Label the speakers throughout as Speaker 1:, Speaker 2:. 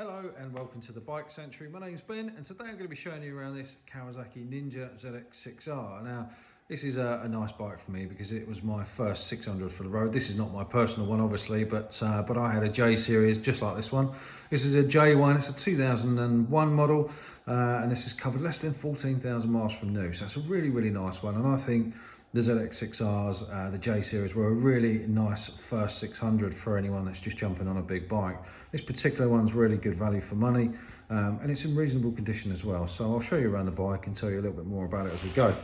Speaker 1: Hello and welcome to the Bike Century. My name's Ben and today I'm going to be showing you around this Kawasaki ZX6R. Now this is a nice bike for me because it was my first 600 for the road. This is not my personal one obviously, but I had a J series just like this one. This is a J1, it's a 2001 model and this is covered less than 14,000 miles from new. So it's a really nice one, and I think the ZX6Rs, the J series, were a really nice first 600 for anyone that's just jumping on a big bike. This particular one's really good value for money, and it's in reasonable condition as well. So I'll show you around the bike and tell you a little bit more about it as we go.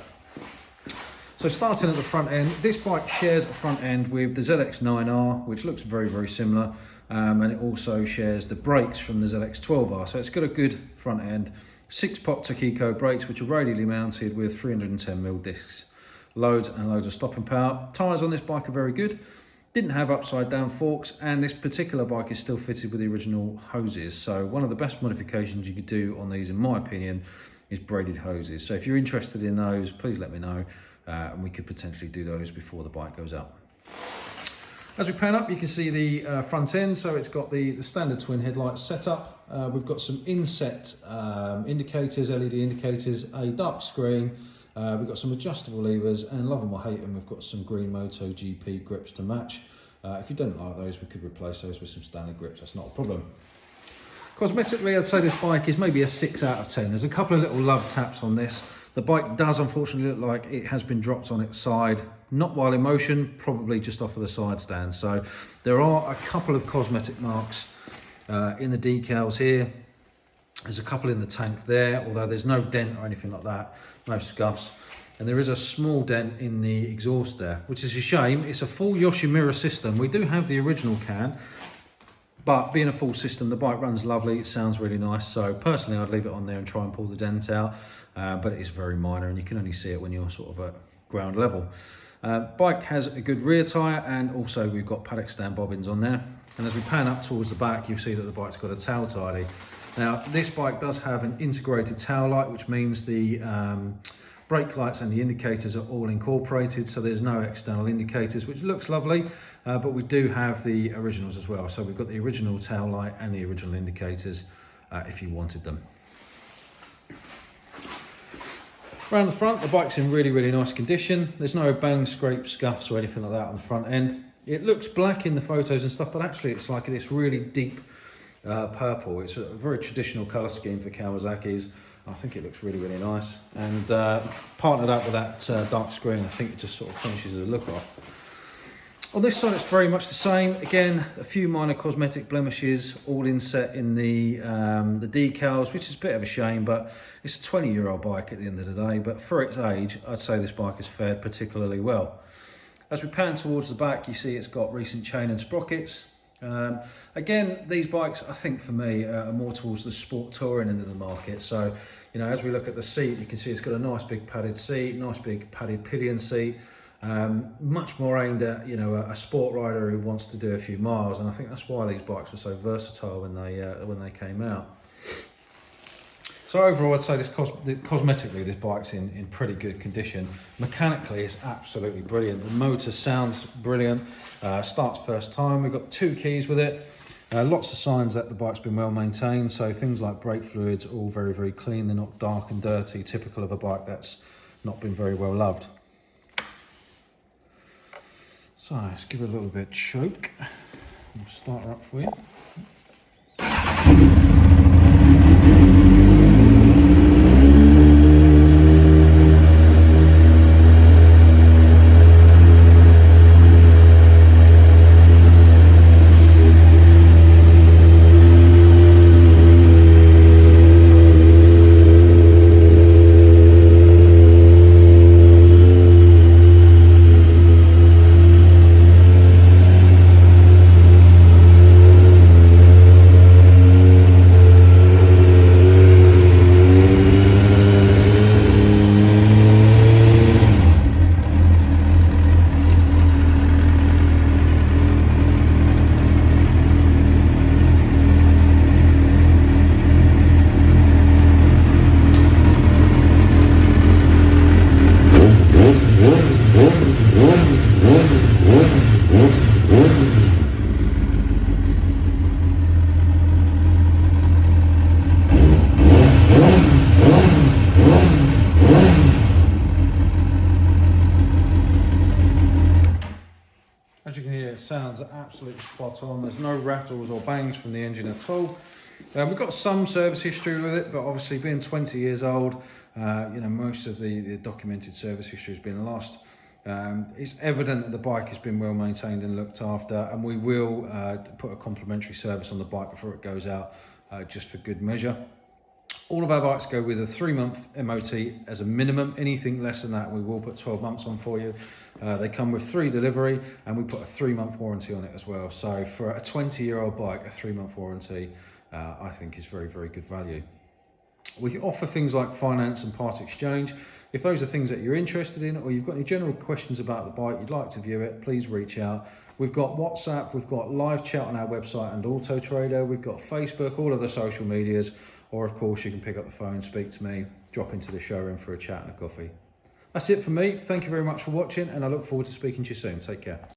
Speaker 1: So starting at the front end, this bike shares a front end with the ZX9R, which looks very similar, and it also shares the brakes from the ZX12R. So it's got a good front end, 6-pot Takiko brakes, which are radially mounted with 310mm discs. Loads and loads of stopping power. Tyres on this bike are very good. Didn't have upside down forks, and this particular bike is still fitted with the original hoses. So one of the best modifications you could do on these, in my opinion, is braided hoses. So if you're interested in those, please let me know, and we could potentially do those before the bike goes up. As we pan up, you can see the front end. So it's got the standard twin headlights setup. We've got some inset indicators, LED indicators, a dark screen. We've got some adjustable levers, and love them or hate them, we've got some green MotoGP grips to match. If you don't like those, we could replace those with some standard grips, that's not a problem. Cosmetically, I'd say this bike is maybe a 6 out of 10. There's a couple of little love taps on this. The bike does unfortunately look like it has been dropped on its side, not while in motion, probably just off of the side stand. So there are a couple of cosmetic marks in the decals here. There's a couple in the tank there, although there's no dent or anything like that, no scuffs. And there is a small dent in the exhaust there, which is a shame. It's a full Yoshimura system. We do have the original can, but being a full system, the bike runs lovely, it sounds really nice. So personally, I'd leave it on there and try and pull the dent out, but it is very minor and you can only see it when you're sort of at ground level. Bike has a good rear tyre, and also we've got paddock stand bobbins on there. And as we pan up towards the back, you'll see that the bike's got a tail tidy. Now, this bike does have an integrated tail light, which means the brake lights and the indicators are all incorporated, so there's no external indicators, which looks lovely, but we do have the originals as well. So we've got the original tail light and the original indicators if you wanted them. Around the front, the bike's in really nice condition. There's no bang, scrape, scuffs or anything like that on the front end. It looks black in the photos and stuff, but actually it's like this really deep purple. It's a very traditional colour scheme for Kawasaki's. I think it looks really nice, and partnered up with that dark screen, I think it just sort of finishes the look off. On this side, it's very much the same. Again, a few minor cosmetic blemishes, all inset in the decals, which is a bit of a shame, but it's a 20-year-old bike at the end of the day. But for its age, I'd say this bike has fared particularly well. As we pan towards the back, you see it's got recent chain and sprockets. Again, these bikes, I think for me, are more towards the sport touring end of the market. So, you know, as we look at the seat, you can see it's got a nice big padded seat, nice big padded pillion seat, much more aimed at, you know, a sport rider who wants to do a few miles. And I think that's why these bikes were so versatile when they came out. So overall, I'd say cosmetically, this bike's in pretty good condition. Mechanically, it's absolutely brilliant. The motor sounds brilliant, starts first time. We've got 2 keys with it. Lots of signs that the bike's been well maintained. So things like brake fluids, all very clean. They're not dark and dirty, typical of a bike that's not been very well loved. So let's give it a little bit choke. We'll start her up for you. sounds absolutely spot on. There's no rattles or bangs from the engine at all. We've got some service history with it, but obviously being 20 years old, you know, most of the documented service history has been lost. It's evident that the bike has been well maintained and looked after, and we will put a complimentary service on the bike before it goes out, just for good measure. All of our bikes go with a 3-month MOT as a minimum. Anything less than that, we will put 12 months on for you. They come with 3 delivery, and we put a 3-month warranty on it as well. So for a 20-year-old bike, a 3-month warranty, I think is very, very good value. We offer things like finance and part exchange. If those are things that you're interested in, or you've got any general questions about the bike, you'd like to view it, please reach out. We've got WhatsApp, we've got live chat on our website and Auto Trader, we've got Facebook, all of the social medias, or of course you can pick up the phone, speak to me, drop into the showroom for a chat and a coffee. That's it for me. Thank you very much for watching, and I look forward to speaking to you soon. Take care.